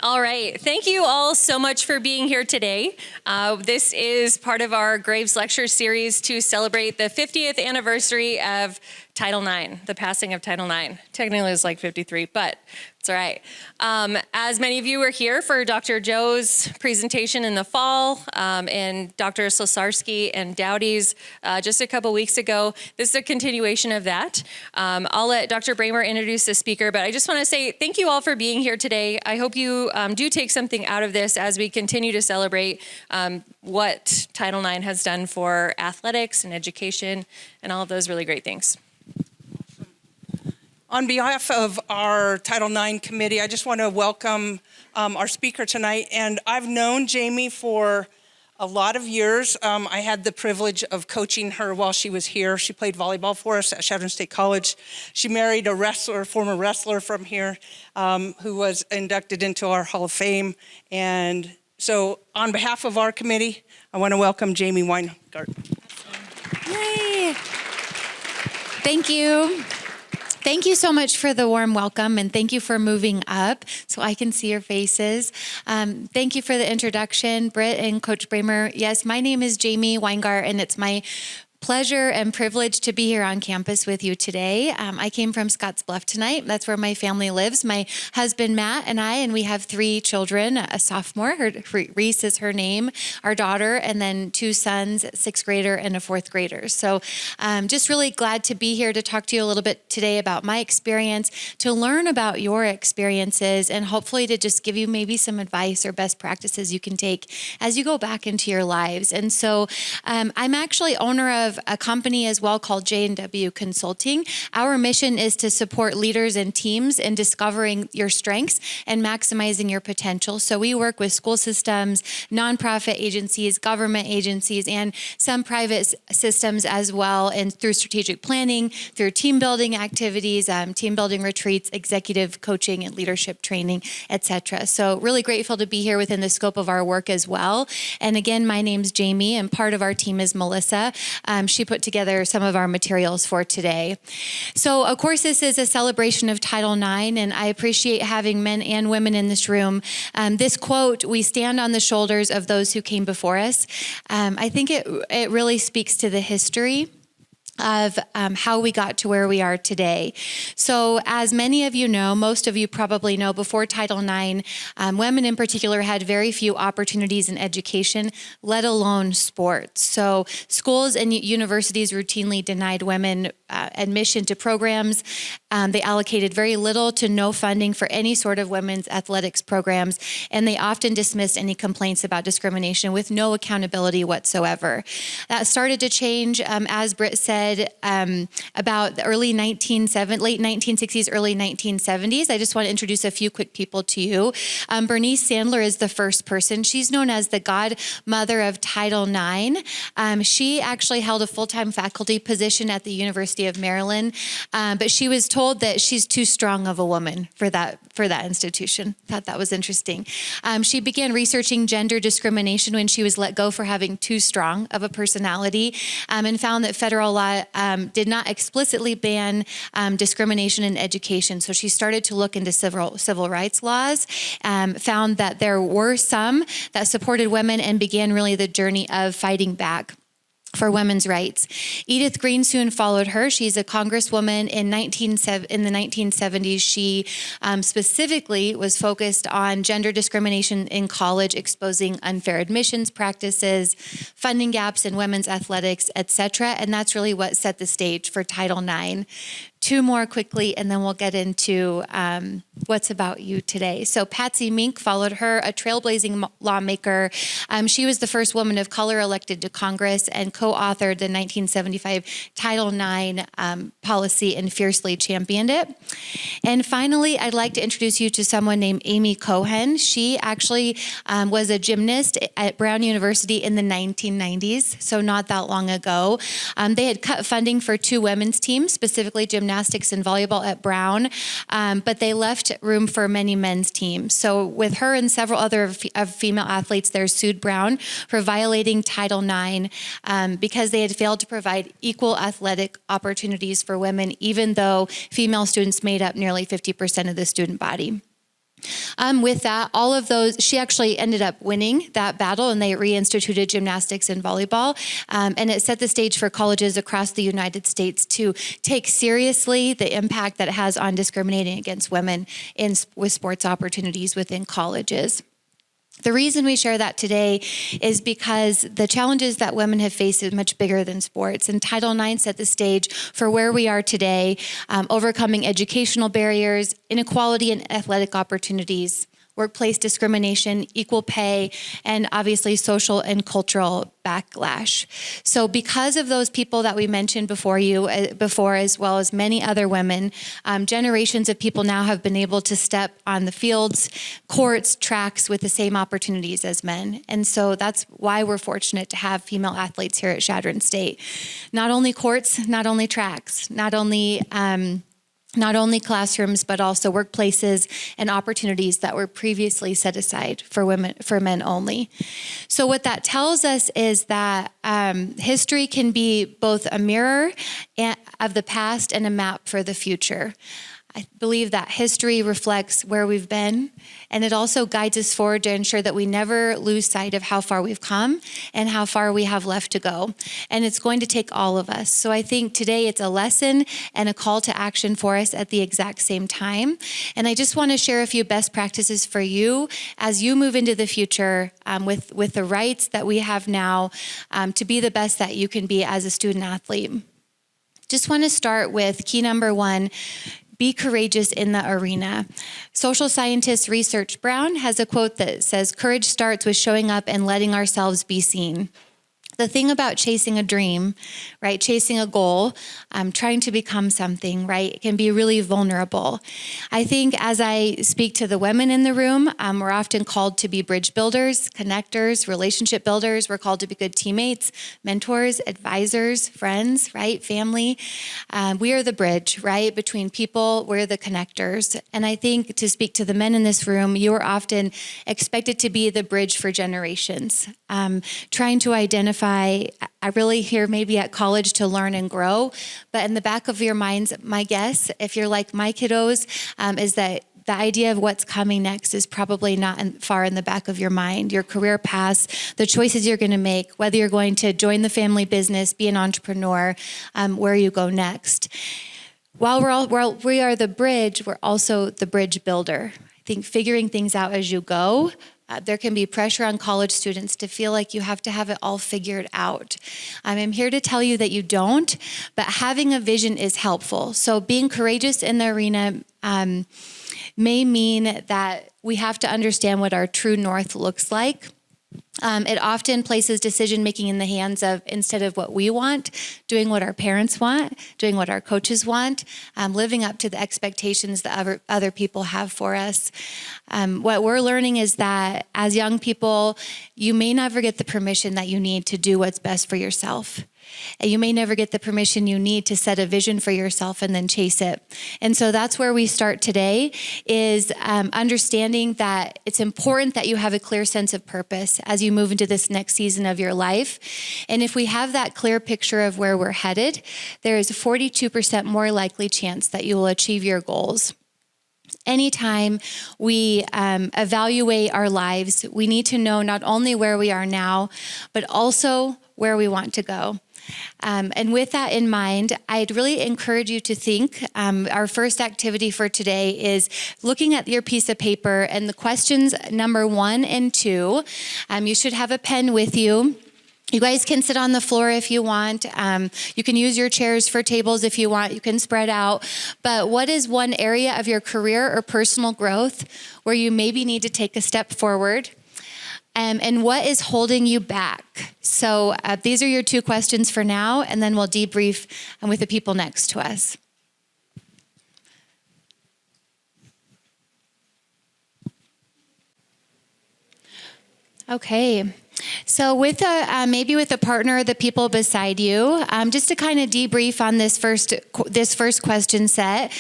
All right. Thank you all so much for being here today. This is part of our Graves Lecture Series to celebrate the 50th anniversary of Title IX, the passing of Title IX. Technically it's like 53, but it's all right. As many of you were here for Dr. Joe's presentation in the fall and Dr. Slosarski and Dowdy's just a couple weeks ago, this is a continuation of that. I'll let Dr. Bramer introduce the speaker, but I just want to say thank you all for being here today. I hope you do take something out of this as we continue to celebrate what Title IX has done for athletics and education and all of those really great things. On behalf of our Title IX committee, I just want to welcome our speaker tonight. And I've known Jamie for a lot of years. I had the privilege of coaching her while she was here. She played volleyball for us at Chadron State College. She married a former wrestler from here who was inducted into our Hall of Fame. And so on behalf of our committee, I want to welcome Jamie Weingart. Yay! Thank you. Thank you so much for the warm welcome, and thank you for moving up so I can see your faces. Thank you for the introduction, Britt and Coach Bramer. Yes, my name is Jamie Weingart, and it's my pleasure and privilege to be here on campus with you today. I came from Scottsbluff tonight. That's where my family lives. My husband, Matt, and we have 3 children, a sophomore, Reese is her name, our daughter, and then 2 sons, 6th grader and a 4th grader. So just really glad to be here to talk to you a little bit today about my experience, to learn about your experiences, and hopefully to just give you maybe some advice or best practices you can take as you go back into your lives. And so I'm actually owner of a company as well called J&W Consulting. Our mission is to support leaders and teams in discovering your strengths and maximizing your potential. So we work with school systems, nonprofit agencies, government agencies, and some private systems as well, and through strategic planning, through team building activities, team building retreats, executive coaching and leadership training, etc. So really grateful to be here within the scope of our work as well. And again, my name's Jamie, and part of our team is Melissa. She put together some of our materials for today. So, of course, this is a celebration of Title IX, and I appreciate having men and women in this room. This quote, "We stand on the shoulders of those who came before us," I think it really speaks to the history of how we got to where we are today. So as many of you know, most of you probably know, before Title IX, women in particular had very few opportunities in education, let alone sports. So schools and universities routinely denied women admission to programs. They allocated very little to no funding for any sort of women's athletics programs, and they often dismissed any complaints about discrimination with no accountability whatsoever. That started to change, as Britt said, about the late 1960s, early 1970s. I just want to introduce a few quick people to you. Bernice Sandler is the first person. She's known as the godmother of Title IX. She actually held a full-time faculty position at the University of Maryland, but she was told that she's too strong of a woman for that institution. Thought that was interesting. She began researching gender discrimination when she was let go for having too strong of a personality, and found that federal law did not explicitly ban discrimination in education. So she started to look into civil rights laws, found that there were some that supported women, and began really the journey of fighting back for women's rights. Edith Green soon followed her. She's a congresswoman in the 1970s. She specifically was focused on gender discrimination in college, exposing unfair admissions practices, funding gaps in women's athletics, etc. And that's really what set the stage for Title IX. 2 more quickly, and then we'll get into what's about you today. So Patsy Mink followed her, a trailblazing lawmaker. She was the first woman of color elected to Congress and co-authored the 1975 Title IX policy and fiercely championed it. And finally, I'd like to introduce you to someone named Amy Cohen. She actually was a gymnast at Brown University in the 1990s, so not that long ago. They had cut funding for 2 women's teams, specifically gymnastics and volleyball at Brown, but they left room for many men's teams. So with her and several other female athletes, they sued Brown for violating Title IX because they had failed to provide equal athletic opportunities for women, even though female students made up nearly 50% of the student body. With that, all of those, she actually ended up winning that battle, and they reinstituted gymnastics and volleyball. And it set the stage for colleges across the United States to take seriously the impact that it has on discriminating against women with sports opportunities within colleges. The reason we share that today is because the challenges that women have faced is much bigger than sports. And Title IX set the stage for where we are today, overcoming educational barriers, inequality in athletic opportunities, workplace discrimination, equal pay, and obviously social and cultural backlash. So because of those people that we mentioned before, as well as many other women, generations of people now have been able to step on the fields, courts, tracks with the same opportunities as men. And so that's why we're fortunate to have female athletes here at Chadron State. Not only courts, not only tracks, not only classrooms, but also workplaces and opportunities that were previously set aside for men only. So what that tells us is that history can be both a mirror of the past and a map for the future. I believe that history reflects where we've been, and it also guides us forward to ensure that we never lose sight of how far we've come and how far we have left to go. And it's going to take all of us. So I think today it's a lesson and a call to action for us at the exact same time. And I just want to share a few best practices for you as you move into the future with the rights that we have now to be the best that you can be as a student athlete. Just want to start with key number 1. Be courageous in the arena. Social scientist Research Brown has a quote that says, "Courage starts with showing up and letting ourselves be seen." The thing about chasing a dream, right, chasing a goal, trying to become something, right, it can be really vulnerable. I think as I speak to the women in the room, we're often called to be bridge builders, connectors, relationship builders. We're called to be good teammates, mentors, advisors, friends, right, family. We are the bridge, right, between people. We're the connectors. And I think to speak to the men in this room, you are often expected to be the bridge for generations, trying to identify. I really here maybe at college to learn and grow, but in the back of your minds, my guess, if you're like my kiddos, is that the idea of what's coming next is probably not far in the back of your mind. Your career paths, the choices you're going to make, whether you're going to join the family business, be an entrepreneur, where you go next. While we are the bridge, we're also the bridge builder. I think figuring things out as you go. There can be pressure on college students to feel like you have to have it all figured out. I'm here to tell you that you don't, but having a vision is helpful. So being courageous in the arena may mean that we have to understand what our true north looks like. It often places decision-making in the hands of, instead of what we want, doing what our parents want, doing what our coaches want, living up to the expectations that other people have for us. What we're learning is that as young people, you may never get the permission that you need to do what's best for yourself. And you may never get the permission you need to set a vision for yourself and then chase it. And so that's where we start today, is understanding that it's important that you have a clear sense of purpose as you move into this next season of your life. And if we have that clear picture of where we're headed, there is a 42% more likely chance that you will achieve your goals. Anytime we evaluate our lives, we need to know not only where we are now, but also where we want to go. And with that in mind, I'd really encourage you to think. Our first activity for today is looking at your piece of paper and the questions number 1 and 2. You should have a pen with you. You guys can sit on the floor if you want. You can use your chairs for tables if you want. You can spread out. But what is one area of your career or personal growth where you maybe need to take a step forward? And what is holding you back? So these are your 2 questions for now, and then we'll debrief with the people next to us. Okay. So with maybe with a partner or the people beside you, just to kind of debrief on this first question set,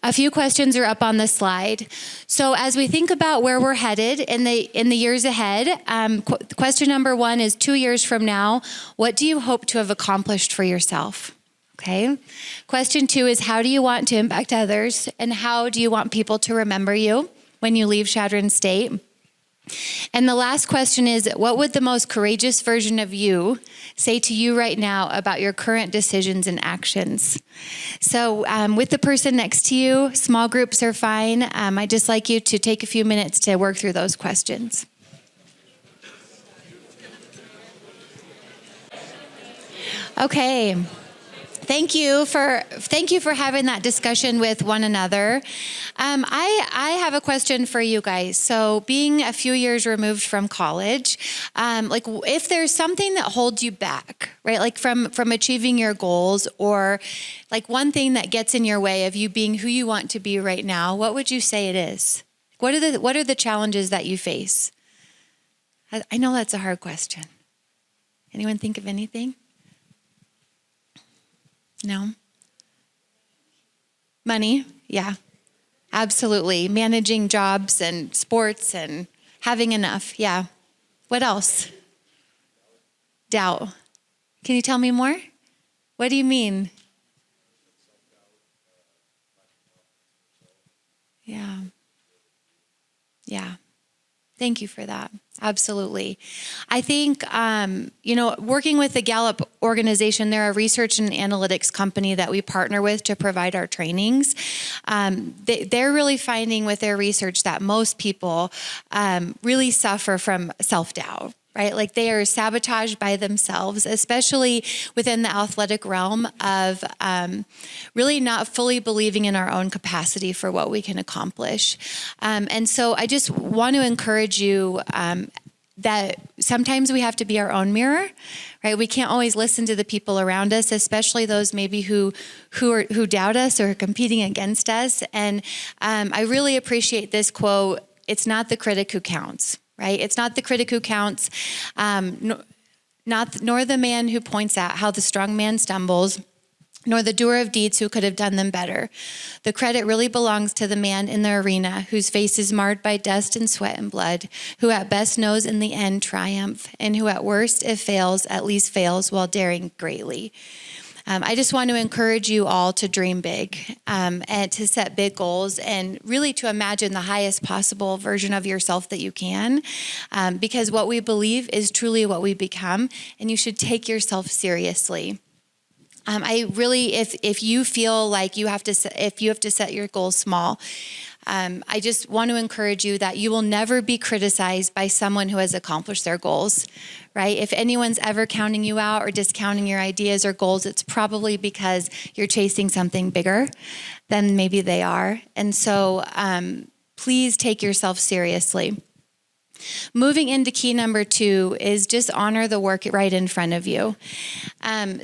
a few questions are up on the slide. So as we think about where we're headed in the years ahead, question number 1 is 2 years from now, what do you hope to have accomplished for yourself? Okay. Question 2 is, how do you want to impact others, and how do you want people to remember you when you leave Chadron State? And the last question is, what would the most courageous version of you say to you right now about your current decisions and actions? So with the person next to you, small groups are fine. I'd just like you to take a few minutes to work through those questions. Okay. Thank you for having that discussion with one another. I have a question for you guys. So, being a few years removed from college, like if there's something that holds you back, right? Like from achieving your goals, or like one thing that gets in your way of you being who you want to be right now, what would you say it is? What are the challenges that you face? I know that's a hard question. Anyone think of anything? No? Money? Yeah, absolutely. Managing jobs and sports and having enough. Yeah. What else? Doubt. Can you tell me more? What do you mean? Yeah. Yeah. Thank you for that. Absolutely. I think, working with the Gallup organization, they're a research and analytics company that we partner with to provide our trainings. They're really finding with their research that most people really suffer from self-doubt. Right? Like they are sabotaged by themselves, especially within the athletic realm of really not fully believing in our own capacity for what we can accomplish. And so I just want to encourage you that sometimes we have to be our own mirror, right? We can't always listen to the people around us, especially those maybe who doubt us or are competing against us. And I really appreciate this quote, "It's not the critic who counts." Right? It's not the critic who counts, nor the man who points out how the strong man stumbles, nor the doer of deeds who could have done them better. The credit really belongs to the man in the arena whose face is marred by dust and sweat and blood, who at best knows in the end triumph, and who at worst, if fails, at least fails while daring greatly. I just want to encourage you all to dream big and to set big goals and really to imagine the highest possible version of yourself that you can, because what we believe is truly what we become, and you should take yourself seriously. I really, if you feel like if you have to set your goals small, I just want to encourage you that you will never be criticized by someone who has accomplished their goals, right? If anyone's ever counting you out or discounting your ideas or goals, it's probably because you're chasing something bigger than maybe they are. And so please take yourself seriously. Moving into key number 2 is just honor the work right in front of you.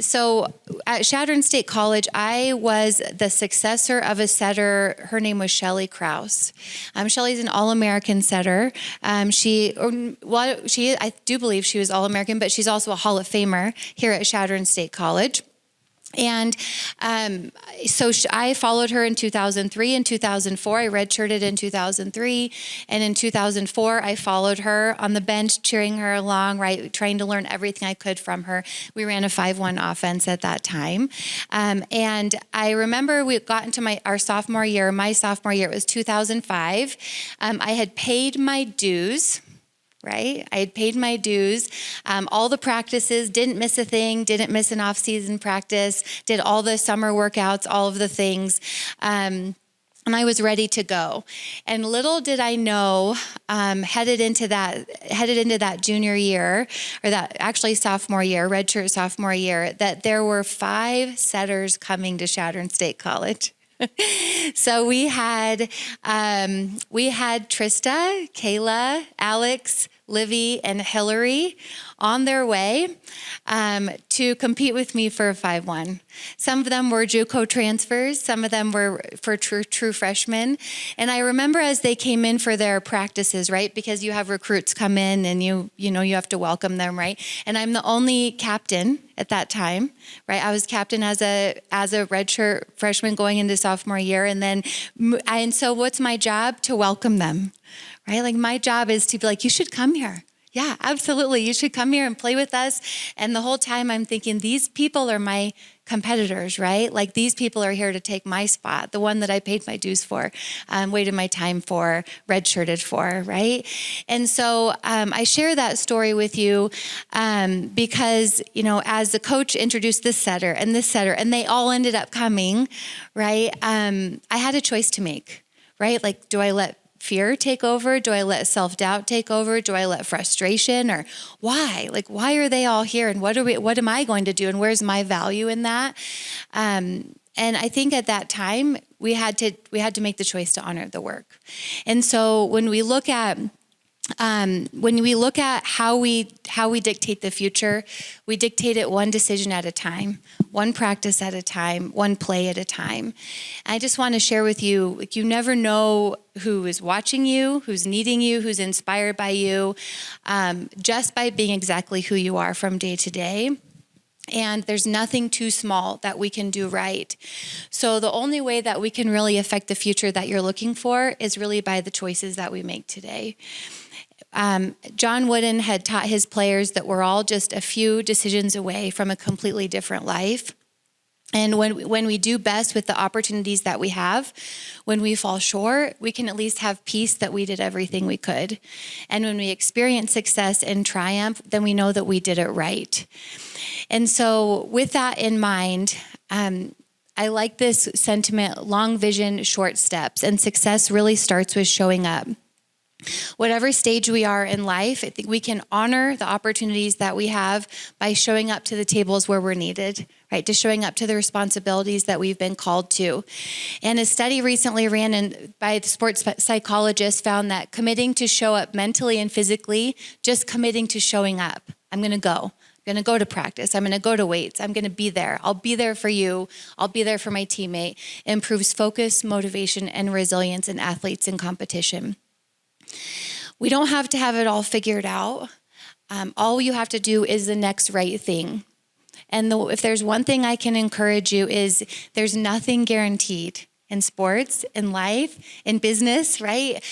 So at Chadron State College, I was the successor of a setter. Her name was Shelley Krause. Shelley's an All-American setter. I do believe she was All-American, but she's also a Hall of Famer here at Chadron State College. And so I followed her in 2003. In 2004, I redshirted in 2003. And in 2004, I followed her on the bench, cheering her along, right, trying to learn everything I could from her. We ran a 5-1 offense at that time. And I remember we got into our sophomore year. My sophomore year, it was 2005. I had paid my dues. Right? I had paid my dues, all the practices, didn't miss a thing, didn't miss an off-season practice, did all the summer workouts, all of the things, and I was ready to go. And little did I know, headed into that junior year, or that actually sophomore year, redshirt sophomore year, that there were 5 setters coming to Chadron State College. So we had Trista, Kayla, Alex, Livy, and Hillary on their way to compete with me for a 5-1. Some of them were JUCO transfers. Some of them were for true freshmen. And I remember as they came in for their practices, right? Because you have recruits come in and you have to welcome them, right? And I'm the only captain at that time, right? I was captain as a redshirt freshman going into sophomore year. And so what's my job? To welcome them, right? Like my job is to be like, you should come here. Yeah, absolutely. You should come here and play with us. And the whole time I'm thinking, these people are my competitors, right? Like these people are here to take my spot, the one that I paid my dues for, waited my time for, redshirted for, right? And so I share that story with you because, as the coach introduced this setter, and they all ended up coming, right? I had a choice to make, right? Like, do I let fear take over? Do I let self-doubt take over? Do I let frustration? Or why? Like, why are they all here? And what am I going to do? And where's my value in that? And I think at that time we had to make the choice to honor the work. And so when we look at how we dictate the future, we dictate it one decision at a time, one practice at a time, one play at a time. I just want to share with you, like, you never know who is watching you, who's needing you, who's inspired by you, just by being exactly who you are from day to day. And there's nothing too small that we can do right. So the only way that we can really affect the future that you're looking for is really by the choices that we make today. John Wooden had taught his players that we're all just a few decisions away from a completely different life. And when we do best with the opportunities that we have, when we fall short, we can at least have peace that we did everything we could. And when we experience success and triumph, then we know that we did it right. And so with that in mind, I like this sentiment: long vision, short steps. And success really starts with showing up. Whatever stage we are in life, I think we can honor the opportunities that we have by showing up to the tables where we're needed, right? To showing up to the responsibilities that we've been called to. And a study recently ran by the sports psychologist found that committing to show up mentally and physically, just committing to showing up. I'm going to go. I'm going to go to practice. I'm going to go to weights. I'm going to be there. I'll be there for you. I'll be there for my teammate. It improves focus, motivation, and resilience in athletes in competition. We don't have to have it all figured out. All you have to do is the next right thing. And if there's one thing I can encourage you is there's nothing guaranteed in sports, in life, in business, right?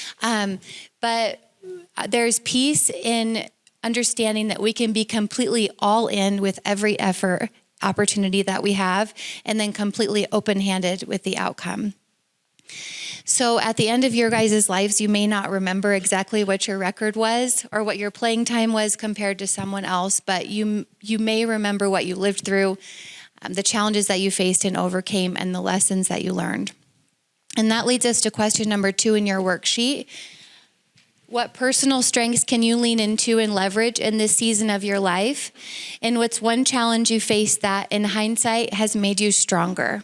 But there's peace in understanding that we can be completely all in with every effort, opportunity that we have, and then completely open-handed with the outcome. So at the end of your guys' lives, you may not remember exactly what your record was or what your playing time was compared to someone else, but you may remember what you lived through, the challenges that you faced and overcame, and the lessons that you learned. And that leads us to question number 2 in your worksheet. What personal strengths can you lean into and leverage in this season of your life? And what's one challenge you faced that, in hindsight, has made you stronger?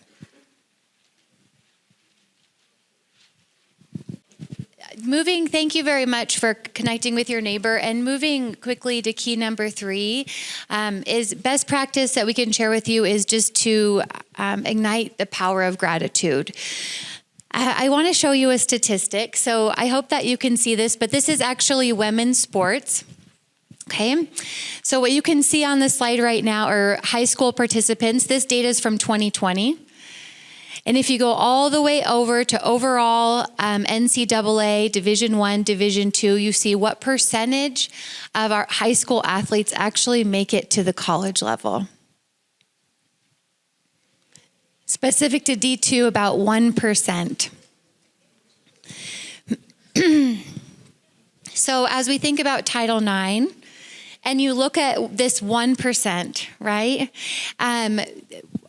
Thank you very much for connecting with your neighbor. And moving quickly to key number 3 is best practice that we can share with you is just to ignite the power of gratitude. I want to show you a statistic. So I hope that you can see this, but this is actually women's sports. Okay, so what you can see on the slide right now are high school participants. This data is from 2020. And if you go all the way over to overall NCAA, Division I, Division II, you see what percentage of our high school athletes actually make it to the college level. Specific to D2, about 1%. So as we think about Title IX, and you look at this 1%, right?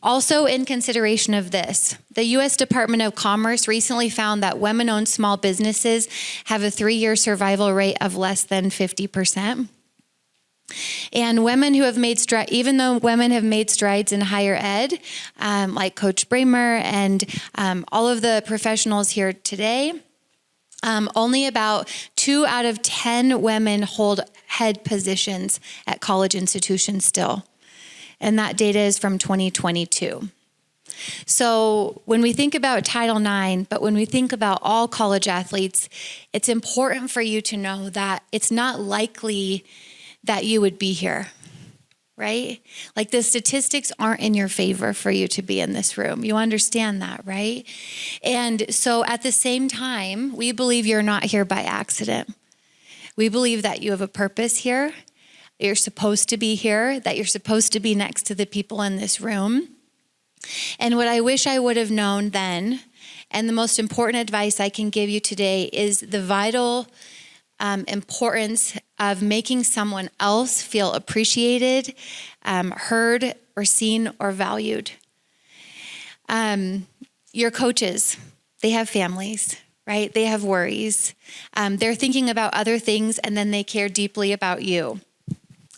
Also in consideration of this, the U.S. Department of Commerce recently found that women-owned small businesses have a 3-year survival rate of less than 50%. And women who have made strides, even though women have made strides in higher ed, like Coach Bramer and all of the professionals here today, only about 2 out of 10 women hold head positions at college institutions still. And that data is from 2022. So when we think about Title IX, but when we think about all college athletes, it's important for you to know that it's not likely that you would be here, right? Like the statistics aren't in your favor for you to be in this room. You understand that, right? And so at the same time, we believe you're not here by accident. We believe that you have a purpose here. You're supposed to be here, that you're supposed to be next to the people in this room. And what I wish I would have known then, and the most important advice I can give you today, is the vital importance of making someone else feel appreciated, heard, or seen, or valued. Your coaches, they have families, right? They have worries. They're thinking about other things, and then they care deeply about you.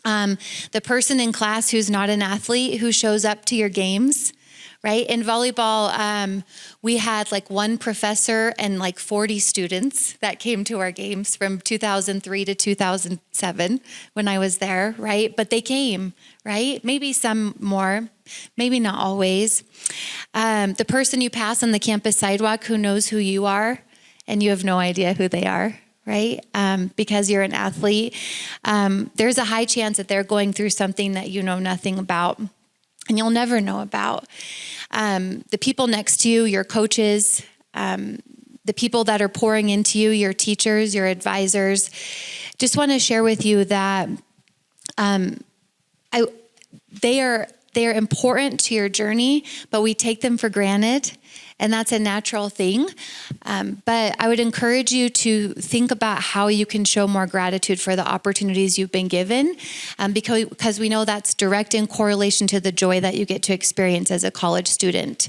The person in class who's not an athlete, who shows up to your games, right? In volleyball, we had like one professor and like 40 students that came to our games from 2003 to 2007 when I was there, right? But they came, right? Maybe some more, maybe not always. The person you pass on the campus sidewalk who knows who you are and you have no idea who they are, right? Because you're an athlete, there's a high chance that they're going through something that you know nothing about. And you'll never know about. The people next to you, your coaches, the people that are pouring into you, your teachers, your advisors. Just want to share with you that they are important to your journey, but we take them for granted. And that's a natural thing. But I would encourage you to think about how you can show more gratitude for the opportunities you've been given, because we know that's direct in correlation to the joy that you get to experience as a college student.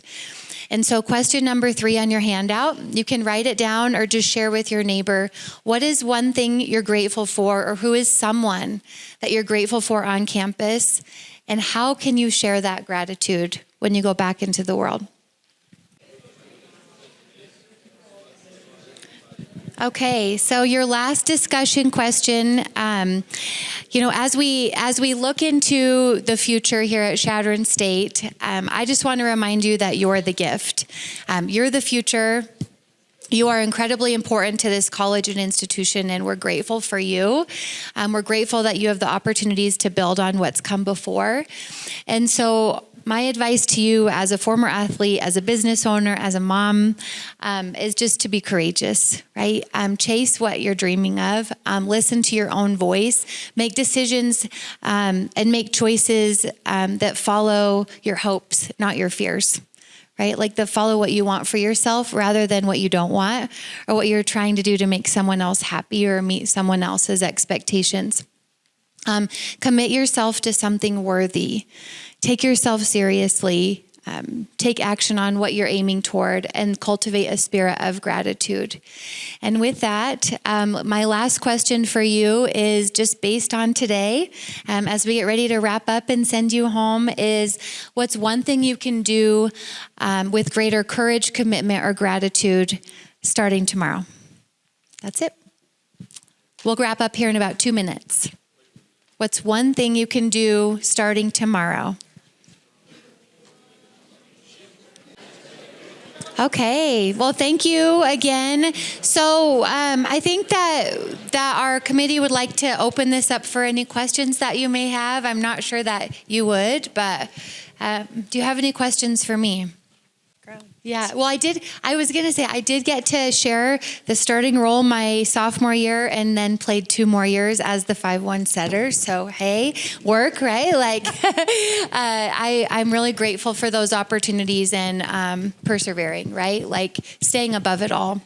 And so question number 3 on your handout, you can write it down or just share with your neighbor. What is one thing you're grateful for, or who is someone that you're grateful for on campus? And how can you share that gratitude when you go back into the world? Okay, so your last discussion question, as we look into the future here at Chadron State, I just want to remind you that you're the gift. You're the future. You are incredibly important to this college and institution, and we're grateful for you. We're grateful that you have the opportunities to build on what's come before. And so my advice to you as a former athlete, as a business owner, as a mom, is just to be courageous, right? Chase what you're dreaming of. Listen to your own voice. Make decisions and make choices that follow your hopes, not your fears, right? Like to follow what you want for yourself rather than what you don't want or what you're trying to do to make someone else happy or meet someone else's expectations. Commit yourself to something worthy. Take yourself seriously. Take action on what you're aiming toward and cultivate a spirit of gratitude. And with that, my last question for you is just based on today, as we get ready to wrap up and send you home, is what's one thing you can do with greater courage, commitment, or gratitude starting tomorrow? That's it. We'll wrap up here in about 2 minutes. What's one thing you can do starting tomorrow? Okay, well, thank you again. So I think that our committee would like to open this up for any questions that you may have. I'm not sure that you would, but do you have any questions for me? Yeah, well, I was going to say, I did get to share the starting role my sophomore year and then played 2 more years as the 5-1 setter. So, hey, work, right? Like, I'm really grateful for those opportunities and persevering, right? Like staying above it all.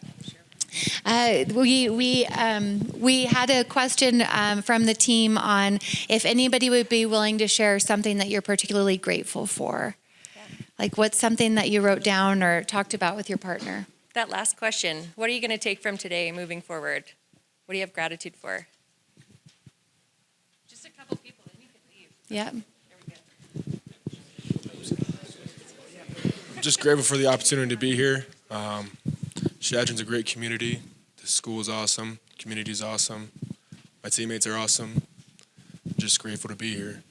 We had a question from the team on if anybody would be willing to share something that you're particularly grateful for. Like what's something that you wrote down or talked about with your partner? That last question, what are you going to take from today moving forward? What do you have gratitude for? Just a couple people, then you can leave. Yeah. Just grateful for the opportunity to be here. Chadron's a great community. The school is awesome. Community is awesome. My teammates are awesome. Just grateful to be here.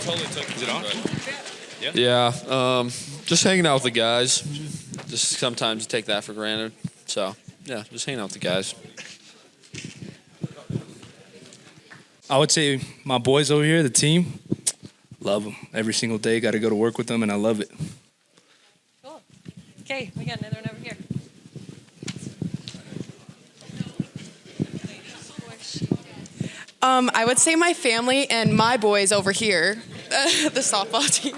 Is it on? Yeah. Just hanging out with the guys. Just sometimes you take that for granted. So, yeah, just hanging out with the guys. I would say my boys over here, the team, love them. Every single day, got to go to work with them, and I love it. Cool. Okay, we got another one over here. I would say my family and my boys over here. the softball team.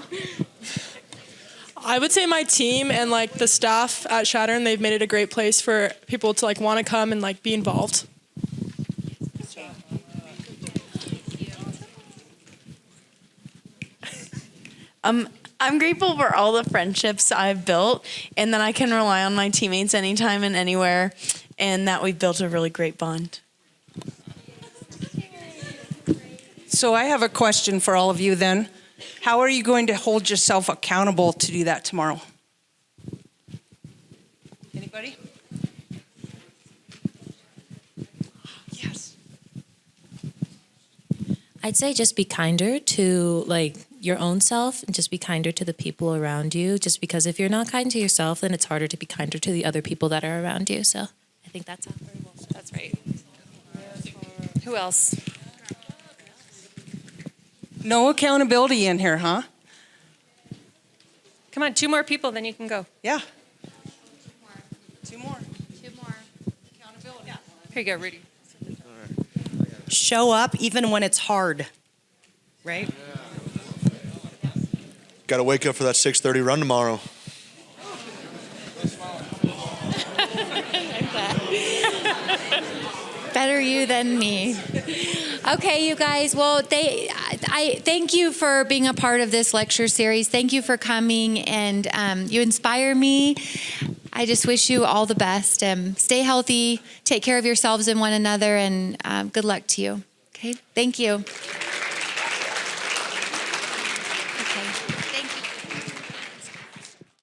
I would say my team and like the staff at Chadron, they've made it a great place for people to like want to come and like be involved. I'm grateful for all the friendships I've built and that I can rely on my teammates anytime and anywhere, and that we've built a really great bond. So I have a question for all of you then. How are you going to hold yourself accountable to do that tomorrow? Anybody? Yes. I'd say just be kinder to like your own self and just be kinder to the people around you. Just because if you're not kind to yourself, then it's harder to be kinder to the other people that are around you. So I think that's how. That's right. Who else? No accountability in here, huh? Come on, 2 more people, then you can go. Yeah. 2 more. Accountability. Yeah. Here you go, Rudy. Show up even when it's hard, right? Got to wake up for that 6:30 run tomorrow. Better you than me. Okay, you guys. Well, I thank you for being a part of this lecture series. Thank you for coming, and you inspire me. I just wish you all the best. Stay healthy, take care of yourselves and one another, and good luck to you. Okay, thank you.